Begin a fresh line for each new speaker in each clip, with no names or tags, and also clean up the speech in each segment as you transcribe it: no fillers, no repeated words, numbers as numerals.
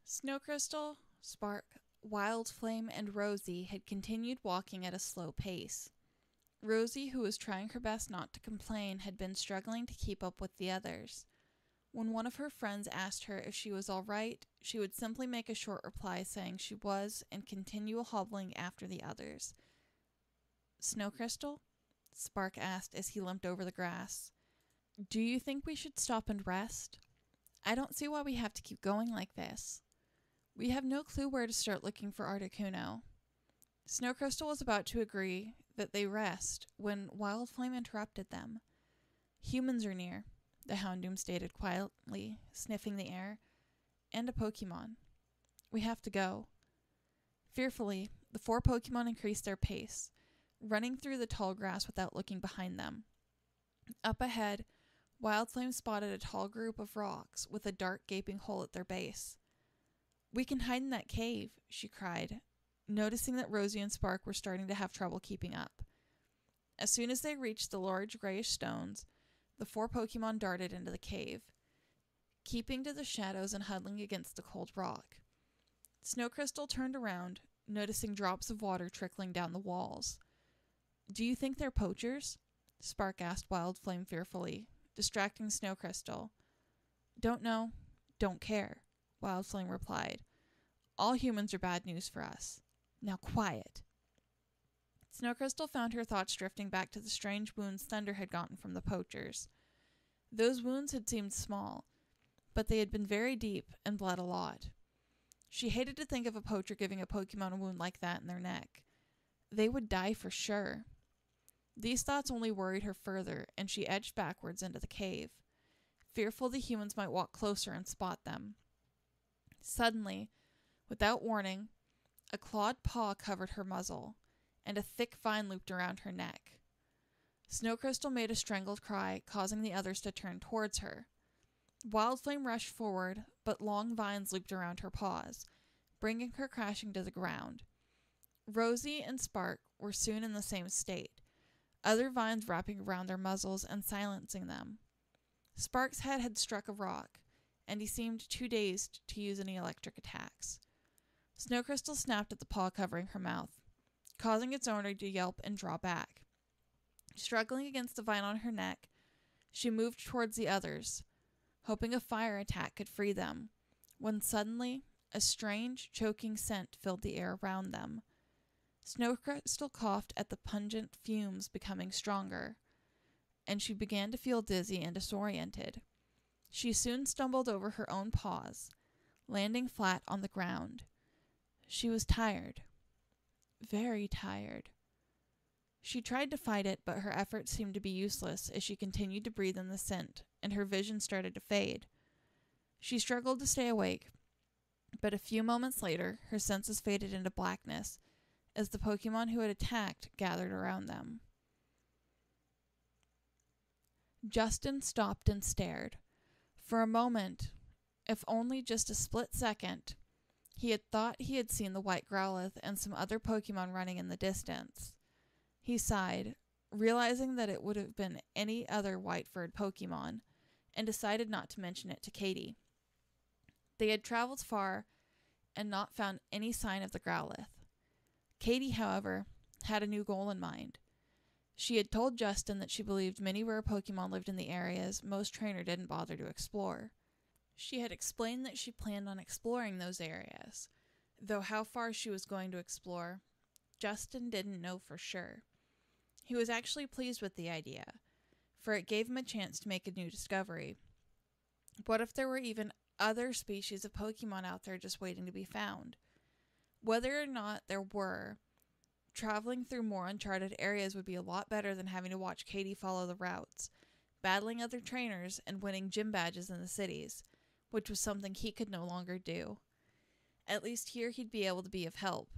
Snowcrystal, Spark, Wildflame, and Rosie had continued walking at a slow pace. Rosie, who was trying her best not to complain, had been struggling to keep up with the others. When one of her friends asked her if she was all right, she would simply make a short reply saying she was and continue hobbling after the others. Snowcrystal? Spark asked as he limped over the grass. Do you think we should stop and rest? I don't see why we have to keep going like this. We have no clue where to start looking for Articuno. Snowcrystal was about to agree that they rest when Wildflame interrupted them. Humans are near, the Houndoom stated quietly, sniffing the air, and a Pokemon. We have to go. Fearfully, the 4 Pokemon increased their pace, running through the tall grass without looking behind them. Up ahead, Wildflame spotted a tall group of rocks with a dark gaping hole at their base. We can hide in that cave, she cried, noticing that Rosie and Spark were starting to have trouble keeping up. As soon as they reached the large grayish stones, the 4 Pokemon darted into the cave, keeping to the shadows and huddling against the cold rock. Snowcrystal turned around, noticing drops of water trickling down the walls. Do you think they're poachers? Spark asked Wildflame fearfully, distracting Snowcrystal. Don't know, don't care, Wildflame replied. All humans are bad news for us. Now quiet. Snowcrystal found her thoughts drifting back to the strange wounds Thunder had gotten from the poachers. Those wounds had seemed small, but they had been very deep and bled a lot. She hated to think of a poacher giving a Pokemon a wound like that in their neck. They would die for sure. These thoughts only worried her further, and she edged backwards into the cave, fearful the humans might walk closer and spot them. Suddenly, without warning, a clawed paw covered her muzzle, and a thick vine looped around her neck. Snowcrystal made a strangled cry, causing the others to turn towards her. Wildflame rushed forward, but long vines looped around her paws, bringing her crashing to the ground. Rosie and Spark were soon in the same state, other vines wrapping around their muzzles and silencing them. Spark's head had struck a rock, and he seemed too dazed to use any electric attacks. Snowcrystal snapped at the paw covering her mouth, causing its owner to yelp and draw back. Struggling against the vine on her neck, she moved towards the others, hoping a fire attack could free them, when suddenly a strange, choking scent filled the air around them. Snowcrystal coughed at the pungent fumes becoming stronger, and she began to feel dizzy and disoriented. She soon stumbled over her own paws, landing flat on the ground. She was tired. Very tired. She tried to fight it, but her efforts seemed to be useless as she continued to breathe in the scent, and her vision started to fade. She struggled to stay awake, but a few moments later, her senses faded into blackness as the Pokemon who had attacked gathered around them. Justin stopped and stared. For a moment, if only just a split second, he had thought he had seen the white growlithe and some other Pokemon running in the distance. He sighed, realizing that it would have been any other white-furred Pokemon, and decided not to mention it to Katie. They had traveled far and not found any sign of the growlithe. Katie, however, had a new goal in mind. She had told Justin that she believed many rare Pokemon lived in the areas most trainers didn't bother to explore. She had explained that she planned on exploring those areas, though how far she was going to explore, Justin didn't know for sure. He was actually pleased with the idea, for it gave him a chance to make a new discovery. What if there were even other species of Pokemon out there just waiting to be found? Whether or not there were, traveling through more uncharted areas would be a lot better than having to watch Katie follow the routes, battling other trainers and winning gym badges in the cities, which was something he could no longer do. At least here he'd be able to be of help,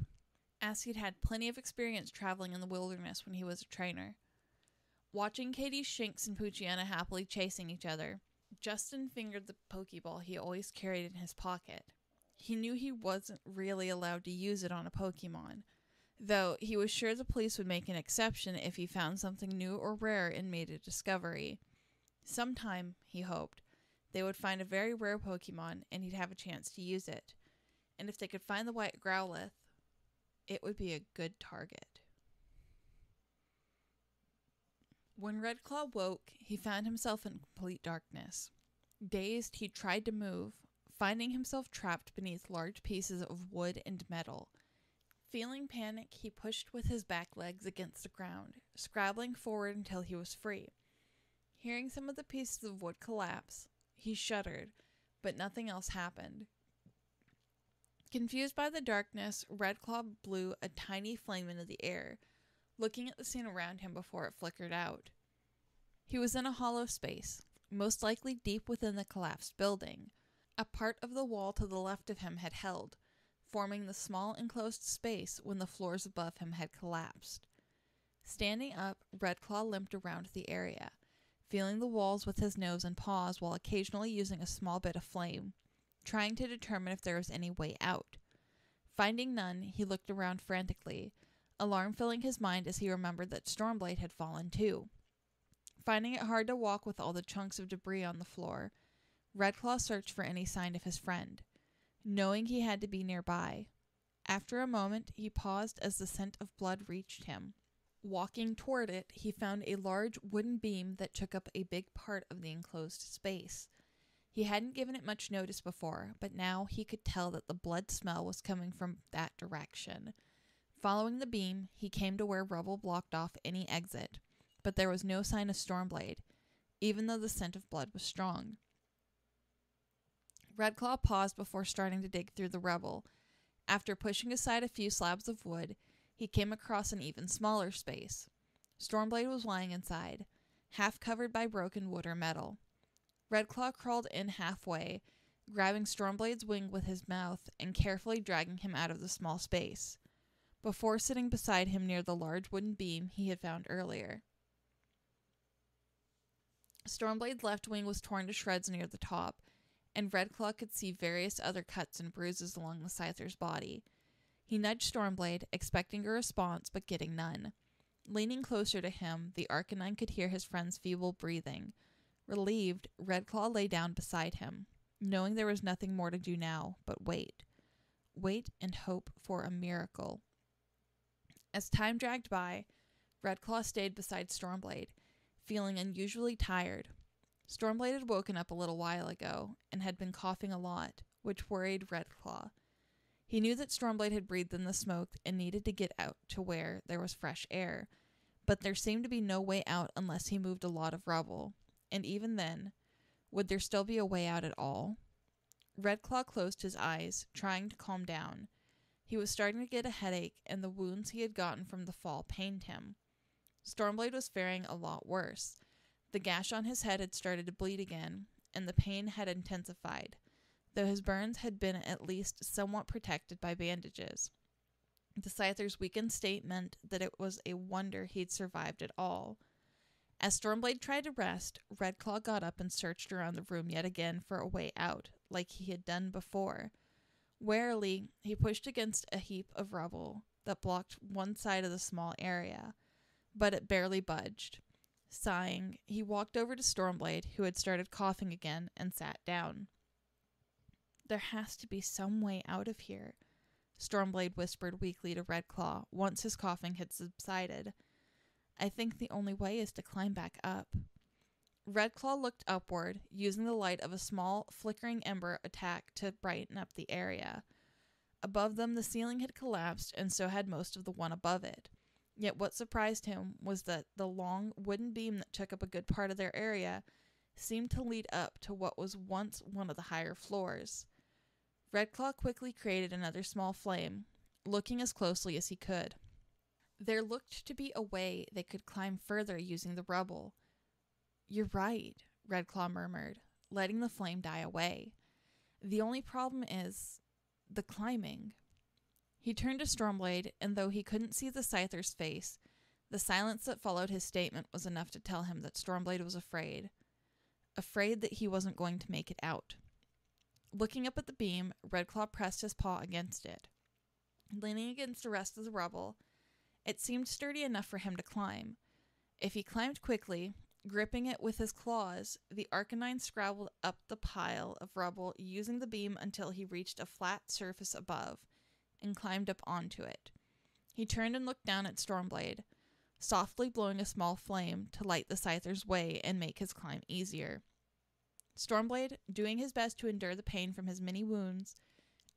as he'd had plenty of experience traveling in the wilderness when he was a trainer. Watching Katie's Shinx and Poochyena happily chasing each other, Justin fingered the Pokeball he always carried in his pocket. He knew he wasn't really allowed to use it on a Pokemon, though he was sure the police would make an exception if he found something new or rare and made a discovery. Sometime, he hoped, they would find a very rare Pokemon and he'd have a chance to use it. and if they could find the white growlithe, it would be a good target. When Redclaw woke, he found himself in complete darkness. Dazed, he tried to move, finding himself trapped beneath large pieces of wood and metal. Feeling panic, he pushed with his back legs against the ground, scrabbling forward until he was free. Hearing some of the pieces of wood collapse, he shuddered, but nothing else happened. Confused by the darkness, Redclaw blew a tiny flame into the air, looking at the scene around him before it flickered out. He was in a hollow space, most likely deep within the collapsed building. A part of the wall to the left of him had held, forming the small enclosed space when the floors above him had collapsed. Standing up, Redclaw limped around the area, feeling the walls with his nose and paws while occasionally using a small bit of flame, trying to determine if there was any way out. Finding none, he looked around frantically, alarm filling his mind as he remembered that Stormblade had fallen too. Finding it hard to walk with all the chunks of debris on the floor, Redclaw searched for any sign of his friend, knowing he had to be nearby. After a moment, he paused as the scent of blood reached him. Walking toward it, he found a large wooden beam that took up a big part of the enclosed space. He hadn't given it much notice before, but now he could tell that the blood smell was coming from that direction. Following the beam, he came to where rubble blocked off any exit, but there was no sign of Stormblade, even though the scent of blood was strong. Redclaw paused before starting to dig through the rubble. After pushing aside a few slabs of wood, he came across an even smaller space. Stormblade was lying inside, half covered by broken wood or metal. Redclaw crawled in halfway, grabbing Stormblade's wing with his mouth and carefully dragging him out of the small space, before sitting beside him near the large wooden beam he had found earlier. Stormblade's left wing was torn to shreds near the top, and Redclaw could see various other cuts and bruises along the Scyther's body. He nudged Stormblade, expecting a response, but getting none. Leaning closer to him, the Arcanine could hear his friend's feeble breathing. Relieved, Redclaw lay down beside him, knowing there was nothing more to do now but wait. Wait and hope for a miracle. As time dragged by, Redclaw stayed beside Stormblade, feeling unusually tired. Stormblade had woken up a little while ago and had been coughing a lot, which worried Redclaw. He knew that Stormblade had breathed in the smoke and needed to get out to where there was fresh air, but there seemed to be no way out unless he moved a lot of rubble. And even then, would there still be a way out at all? Redclaw closed his eyes, trying to calm down. He was starting to get a headache, and the wounds he had gotten from the fall pained him. Stormblade was faring a lot worse. The gash on his head had started to bleed again, and the pain had intensified, though his burns had been at least somewhat protected by bandages. The Scyther's weakened state meant that it was a wonder he'd survived at all. As Stormblade tried to rest, Redclaw got up and searched around the room yet again for a way out, like he had done before. Warily, he pushed against a heap of rubble that blocked one side of the small area, but it barely budged. Sighing, he walked over to Stormblade, who had started coughing again, and sat down. "There has to be some way out of here," Stormblade whispered weakly to Redclaw once his coughing had subsided. "I think the only way is to climb back up." Redclaw looked upward, using the light of a small, flickering ember attack to brighten up the area. Above them, the ceiling had collapsed, and so had most of the one above it. Yet what surprised him was that the long wooden beam that took up a good part of their area seemed to lead up to what was once one of the higher floors. Redclaw quickly created another small flame, looking as closely as he could. There looked to be a way they could climb further using the rubble. "You're right," Redclaw murmured, letting the flame die away. "The only problem is the climbing." He turned to Stormblade, and though he couldn't see the Scyther's face, the silence that followed his statement was enough to tell him that Stormblade was afraid. Afraid that he wasn't going to make it out. Looking up at the beam, Redclaw pressed his paw against it. Leaning against the rest of the rubble, it seemed sturdy enough for him to climb. If he climbed quickly, Gripping it with his claws, the Arcanine scrabbled up the pile of rubble, using the beam until he reached a flat surface above and climbed up onto it. He turned and looked down at Stormblade, softly blowing a small flame to light the Scyther's way and make his climb easier. Stormblade, doing his best to endure the pain from his many wounds,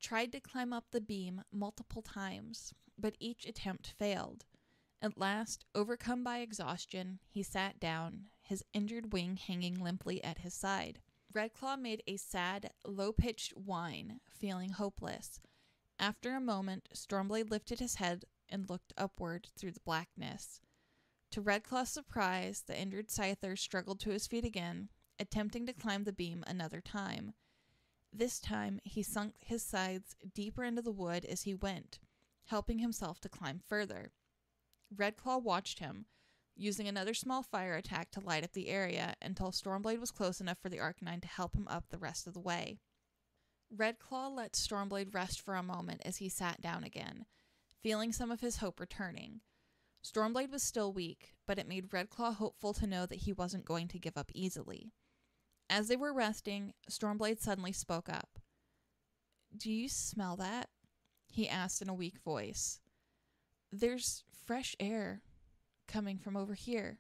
tried to climb up the beam multiple times, but each attempt failed. At last, overcome by exhaustion, he sat down, his injured wing hanging limply at his side. Redclaw made a sad, low-pitched whine, feeling hopeless. After a moment, Stormblade lifted his head and looked upward through the blackness. To Redclaw's surprise, the injured Scyther struggled to his feet again, attempting to climb the beam another time. This time, he sunk his sides deeper into the wood as he went, helping himself to climb further. Redclaw watched him, using another small fire attack to light up the area until Stormblade was close enough for the Arcanine to help him up the rest of the way. Redclaw let Stormblade rest for a moment as he sat down again, feeling some of his hope returning. Stormblade was still weak, but it made Redclaw hopeful to know that he wasn't going to give up easily. As they were resting, Stormblade suddenly spoke up. "Do you smell that?" he asked in a weak voice. "There's fresh air coming from over here."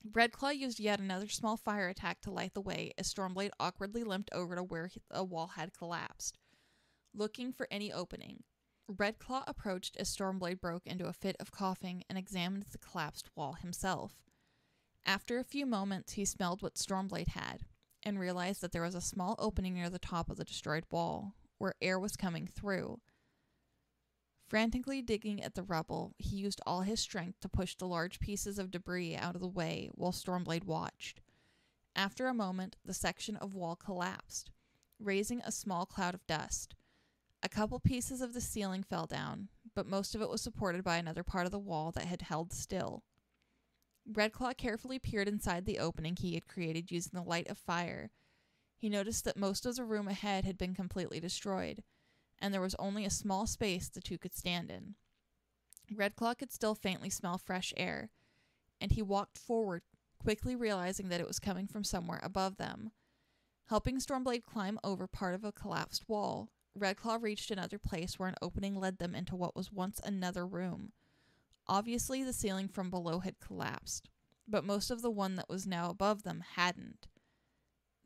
Redclaw used yet another small fire attack to light the way as Stormblade awkwardly limped over to where a wall had collapsed, looking for any opening. Redclaw approached as Stormblade broke into a fit of coughing and examined the collapsed wall himself. After a few moments, he smelled what Stormblade had, and realized that there was a small opening near the top of the destroyed wall, where air was coming through. Frantically digging at the rubble, he used all his strength to push the large pieces of debris out of the way while Stormblade watched. After a moment, the section of wall collapsed, raising a small cloud of dust. A couple pieces of the ceiling fell down, but most of it was supported by another part of the wall that had held still. Redclaw carefully peered inside the opening he had created using the light of fire. He noticed that most of the room ahead had been completely destroyed, and there was only a small space the two could stand in. Redclaw could still faintly smell fresh air, and he walked forward, quickly realizing that it was coming from somewhere above them. Helping Stormblade climb over part of a collapsed wall, Redclaw reached another place where an opening led them into what was once another room. Obviously, the ceiling from below had collapsed, but most of the one that was now above them hadn't.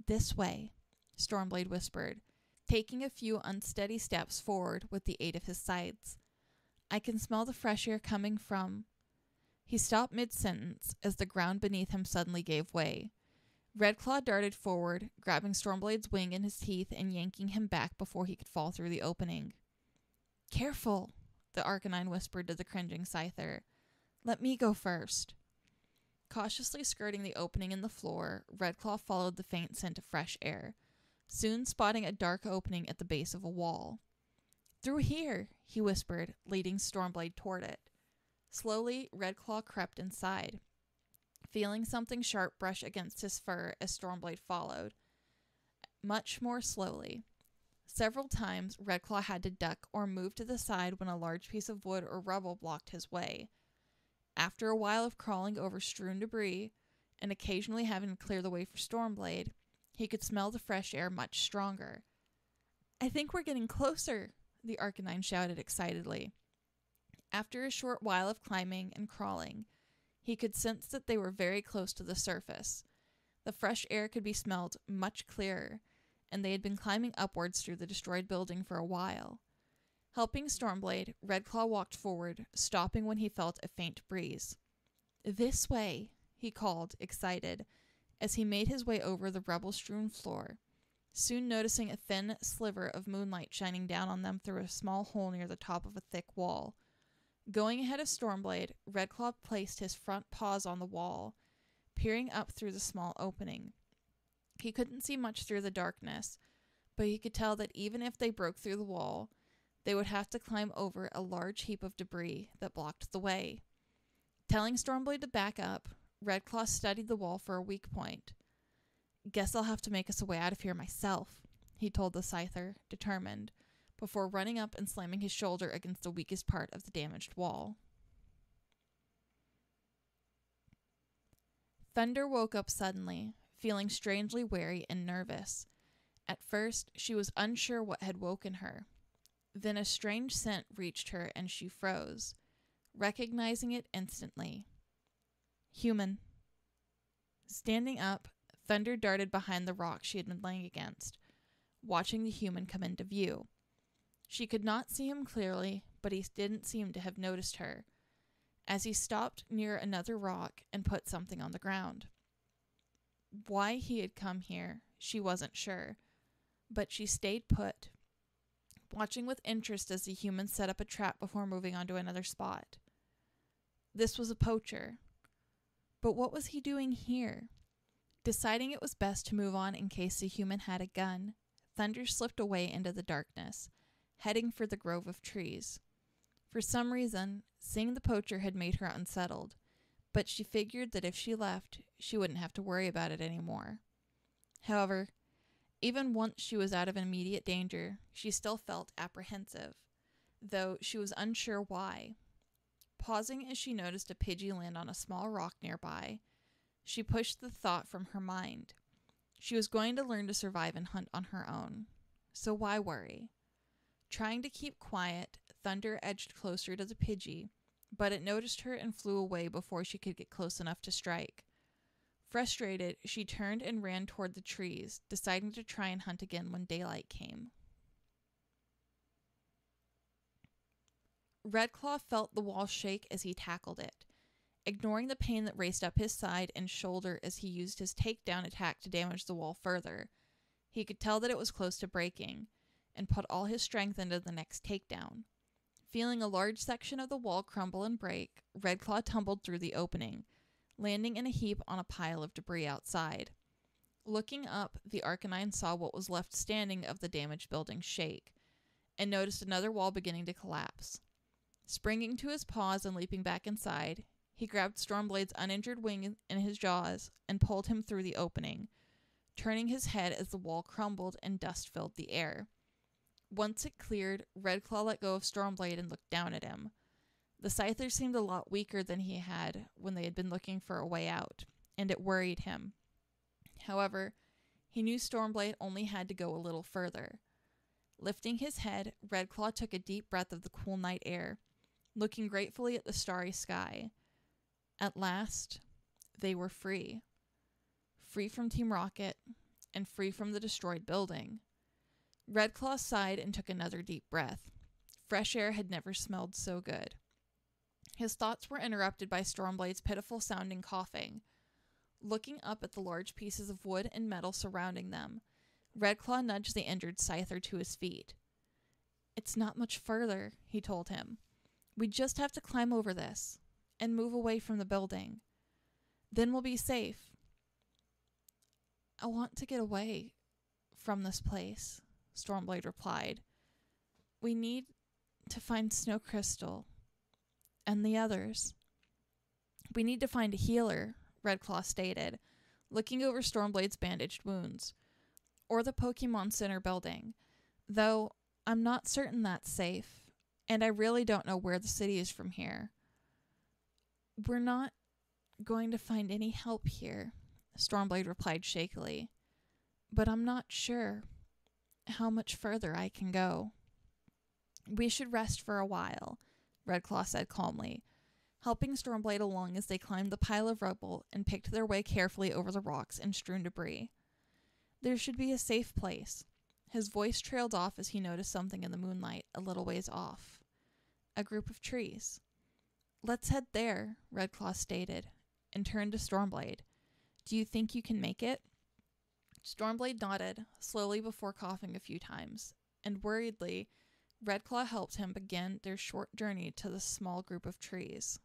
"This way," Stormblade whispered, taking a few unsteady steps forward with the aid of his scythes. "I can smell the fresh air coming from—" He stopped mid-sentence as the ground beneath him suddenly gave way. Redclaw darted forward, grabbing Stormblade's wing in his teeth and yanking him back before he could fall through the opening. "Careful," the Arcanine whispered to the cringing Scyther. "Let me go first." Cautiously skirting the opening in the floor, Redclaw followed the faint scent of fresh air, soon spotting a dark opening at the base of a wall. "Through here," he whispered, leading Stormblade toward it. Slowly, Redclaw crept inside, feeling something sharp brush against his fur as Stormblade followed, much more slowly. Several times, Redclaw had to duck or move to the side when a large piece of wood or rubble blocked his way. After a while of crawling over strewn debris, and occasionally having to clear the way for Stormblade, he could smell the fresh air much stronger. "I think we're getting closer," the Arcanine shouted excitedly. After a short while of climbing and crawling, he could sense that they were very close to the surface. The fresh air could be smelled much clearer, and they had been climbing upwards through the destroyed building for a while. Helping Stormblade, Redclaw walked forward, stopping when he felt a faint breeze. "This way," he called, excited, as he made his way over the rubble-strewn floor, soon noticing a thin sliver of moonlight shining down on them through a small hole near the top of a thick wall. Going ahead of Stormblade, Redclaw placed his front paws on the wall, peering up through the small opening. He couldn't see much through the darkness, but he could tell that even if they broke through the wall, they would have to climb over a large heap of debris that blocked the way. Telling Stormblade to back up, Redclaw studied the wall for a weak point. "Guess I'll have to make us a way out of here myself," he told the Scyther, determined, before running up and slamming his shoulder against the weakest part of the damaged wall. Thunder woke up suddenly, feeling strangely wary and nervous. At first, she was unsure what had woken her. Then a strange scent reached her and she froze, recognizing it instantly. Human. Standing up, Thunder darted behind the rock she had been laying against, watching the human come into view. She could not see him clearly, but he didn't seem to have noticed her, as he stopped near another rock and put something on the ground. Why he had come here, she wasn't sure, but she stayed put, watching with interest as the human set up a trap before moving on to another spot. This was a poacher. But what was he doing here? Deciding it was best to move on in case the human had a gun, Thunder slipped away into the darkness, heading for the grove of trees. For some reason, seeing the poacher had made her unsettled, but she figured that if she left, she wouldn't have to worry about it anymore. However, even once she was out of immediate danger, she still felt apprehensive, though she was unsure why. Pausing as she noticed a Pidgey land on a small rock nearby, she pushed the thought from her mind. She was going to learn to survive and hunt on her own, so why worry? Trying to keep quiet, Thunder edged closer to the Pidgey, but it noticed her and flew away before she could get close enough to strike. Frustrated, she turned and ran toward the trees, deciding to try and hunt again when daylight came. Redclaw felt the wall shake as he tackled it, ignoring the pain that raced up his side and shoulder as he used his takedown attack to damage the wall further. He could tell that it was close to breaking, and put all his strength into the next takedown. Feeling a large section of the wall crumble and break, Redclaw tumbled through the opening, landing in a heap on a pile of debris outside. Looking up, the Arcanine saw what was left standing of the damaged building shake, and noticed another wall beginning to collapse. Springing to his paws and leaping back inside, he grabbed Stormblade's uninjured wing in his jaws and pulled him through the opening, turning his head as the wall crumbled and dust filled the air. Once it cleared, Redclaw let go of Stormblade and looked down at him. The Scyther seemed a lot weaker than he had when they had been looking for a way out, and it worried him. However, he knew Stormblade only had to go a little further. Lifting his head, Redclaw took a deep breath of the cool night air, looking gratefully at the starry sky. At last, they were free. Free from Team Rocket, and free from the destroyed building. Redclaw sighed and took another deep breath. Fresh air had never smelled so good. His thoughts were interrupted by Stormblade's pitiful-sounding coughing. Looking up at the large pieces of wood and metal surrounding them, Redclaw nudged the injured Scyther to his feet. "It's not much further," he told him. "We just have to climb over this, and move away from the building. Then we'll be safe." "I want to get away from this place," Stormblade replied. "We need to find Snowcrystal and the others." "We need to find a healer," Redclaw stated, looking over Stormblade's bandaged wounds. "Or the Pokemon Center building, though I'm not certain that's safe, and I really don't know where the city is from here." "We're not going to find any help here," Stormblade replied shakily, "but I'm not sure how much further I can go." "We should rest for a while," Redclaw said calmly, helping Stormblade along as they climbed the pile of rubble and picked their way carefully over the rocks and strewn debris. "There should be a safe place." His voice trailed off as he noticed something in the moonlight a little ways off. A group of trees. "Let's head there," Redclaw stated, and turned to Stormblade. "Do you think you can make it?" Stormblade nodded, slowly before coughing a few times, and worriedly, Redclaw helped him begin their short journey to the small group of trees.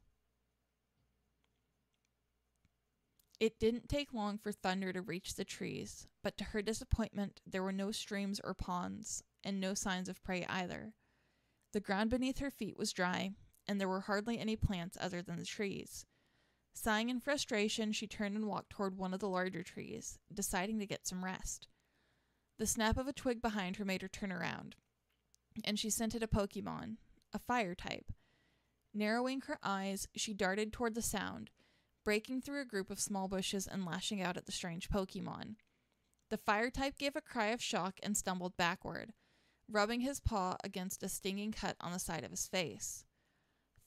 It didn't take long for Thunder to reach the trees, but to her disappointment, there were no streams or ponds, and no signs of prey either. The ground beneath her feet was dry, and there were hardly any plants other than the trees. Sighing in frustration, she turned and walked toward one of the larger trees, deciding to get some rest. The snap of a twig behind her made her turn around, and she scented a Pokemon, a fire type. Narrowing her eyes, she darted toward the sound, breaking through a group of small bushes and lashing out at the strange Pokemon. The fire type gave a cry of shock and stumbled backward, rubbing his paw against a stinging cut on the side of his face.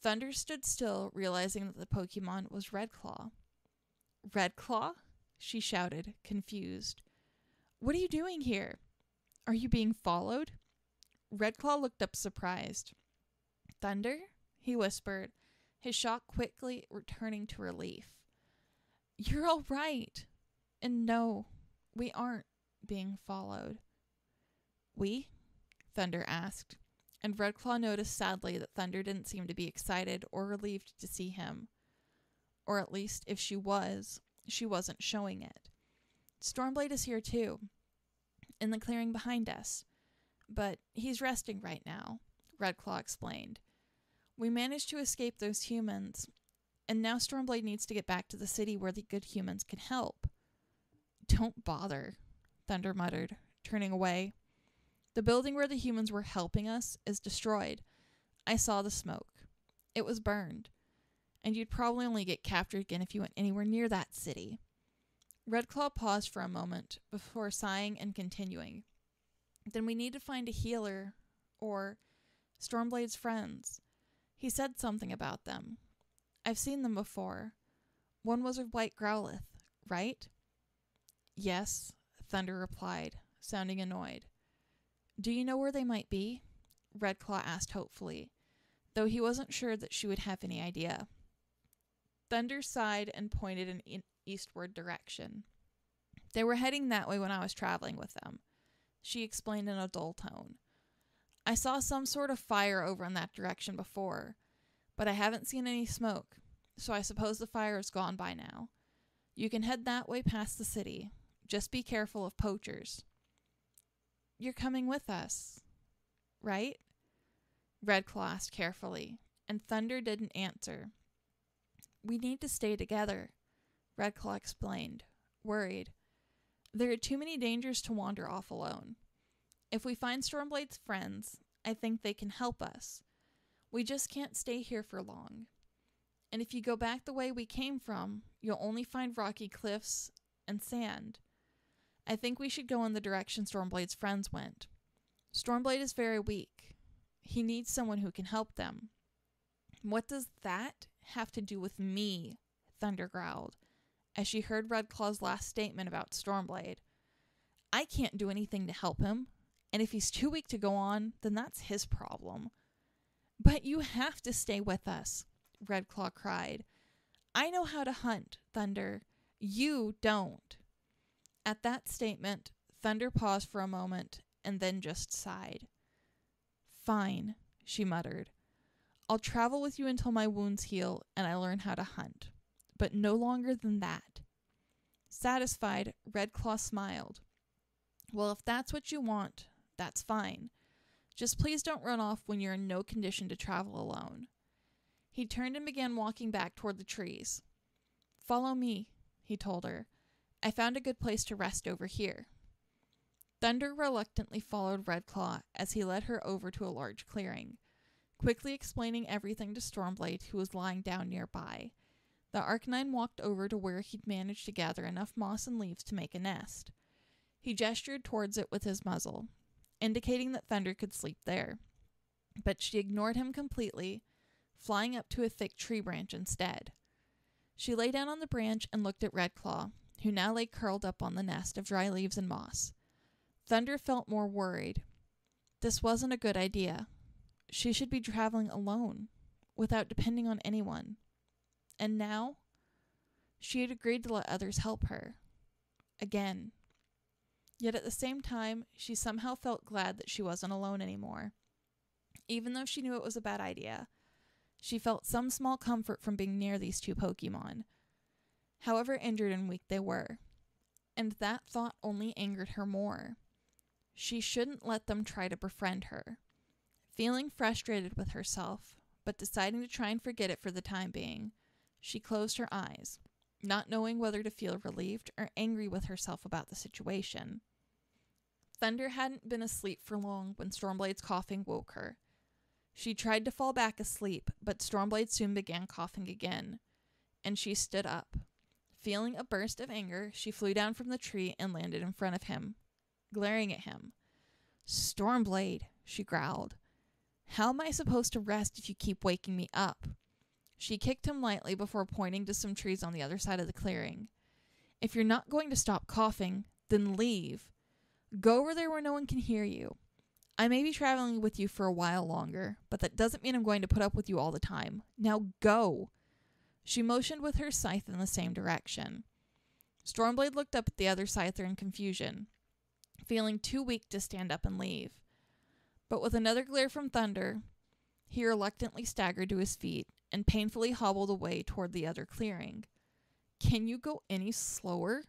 Thunder stood still, realizing that the Pokemon was Red Claw. Red Claw? She shouted, confused. What are you doing here? Are you being followed? Red Claw looked up surprised. Thunder? He whispered, his shock quickly returning to relief. You're all right. And no, we aren't being followed. We? Thunder asked, and Red Claw noticed sadly that Thunder didn't seem to be excited or relieved to see him. Or at least, if she was, she wasn't showing it. Stormblade is here too, in the clearing behind us. But he's resting right now, Red Claw explained. We managed to escape those humans, and now Stormblade needs to get back to the city where the good humans can help. Don't bother, Thunder muttered, turning away. The building where the humans were helping us is destroyed. I saw the smoke. It was burned. And you'd probably only get captured again if you went anywhere near that city. Red Claw paused for a moment before sighing and continuing. Then we need to find a healer, or Stormblade's friends. He said something about them. I've seen them before. One was a white growlithe, right? Yes, Thunder replied, sounding annoyed. Do you know where they might be? Red Claw asked hopefully, though he wasn't sure that she would have any idea. Thunder sighed and pointed in an eastward direction. They were heading that way when I was traveling with them, she explained in a dull tone. I saw some sort of fire over in that direction before, but I haven't seen any smoke, so I suppose the fire is gone by now. You can head that way past the city. Just be careful of poachers. You're coming with us, right? Red Claw asked carefully, and Thunder didn't answer. We need to stay together, Red Claw explained, worried. There are too many dangers to wander off alone. If we find Stormblade's friends, I think they can help us. We just can't stay here for long. And if you go back the way we came from, you'll only find rocky cliffs and sand. I think we should go in the direction Stormblade's friends went. Stormblade is very weak. He needs someone who can help them. What does that have to do with me? Thunder growled, as she heard Red Claw's last statement about Stormblade. I can't do anything to help him, and if he's too weak to go on, then that's his problem. But you have to stay with us, Red Claw cried. I know how to hunt, Thunder. You don't. At that statement, Thunder paused for a moment and then just sighed. Fine, she muttered. I'll travel with you until my wounds heal and I learn how to hunt, but no longer than that. Satisfied, Red Claw smiled. Well, if that's what you want, that's fine. Just please don't run off when you're in no condition to travel alone. He turned and began walking back toward the trees. Follow me, he told her. I found a good place to rest over here. Thunder reluctantly followed Red Claw as he led her over to a large clearing, quickly explaining everything to Stormblade, who was lying down nearby. The Arcanine walked over to where he'd managed to gather enough moss and leaves to make a nest. He gestured towards it with his muzzle, indicating that Thunder could sleep there. But she ignored him completely, flying up to a thick tree branch instead. She lay down on the branch and looked at Red Claw, who now lay curled up on the nest of dry leaves and moss. Thunder felt more worried. This wasn't a good idea. She should be traveling alone, without depending on anyone. And now, she had agreed to let others help her. Again. Yet at the same time, she somehow felt glad that she wasn't alone anymore. Even though she knew it was a bad idea, she felt some small comfort from being near these two Pokemon, however injured and weak they were. And that thought only angered her more. She shouldn't let them try to befriend her. Feeling frustrated with herself, but deciding to try and forget it for the time being, she closed her eyes, not knowing whether to feel relieved or angry with herself about the situation. Thunder hadn't been asleep for long when Stormblade's coughing woke her. She tried to fall back asleep, but Stormblade soon began coughing again, and she stood up. Feeling a burst of anger, she flew down from the tree and landed in front of him, glaring at him. "Stormblade," she growled. "How am I supposed to rest if you keep waking me up?" She kicked him lightly before pointing to some trees on the other side of the clearing. "If you're not going to stop coughing, then leave. Go over there where no one can hear you. I may be traveling with you for a while longer, but that doesn't mean I'm going to put up with you all the time. Now go." She motioned with her scythe in the same direction. Stormblade looked up at the other scyther in confusion, feeling too weak to stand up and leave. But with another glare from Thunder, he reluctantly staggered to his feet and painfully hobbled away toward the other clearing. "Can you go any slower?"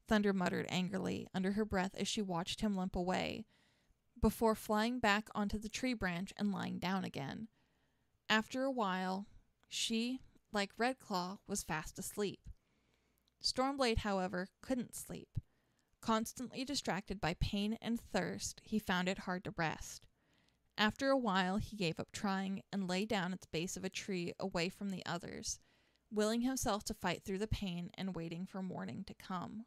Thunder muttered angrily under her breath as she watched him limp away, before flying back onto the tree branch and lying down again. After a while, she, like Redclaw, was fast asleep. Stormblade, however, couldn't sleep. Constantly distracted by pain and thirst, he found it hard to rest. After a while, he gave up trying and lay down at the base of a tree away from the others, willing himself to fight through the pain and waiting for morning to come.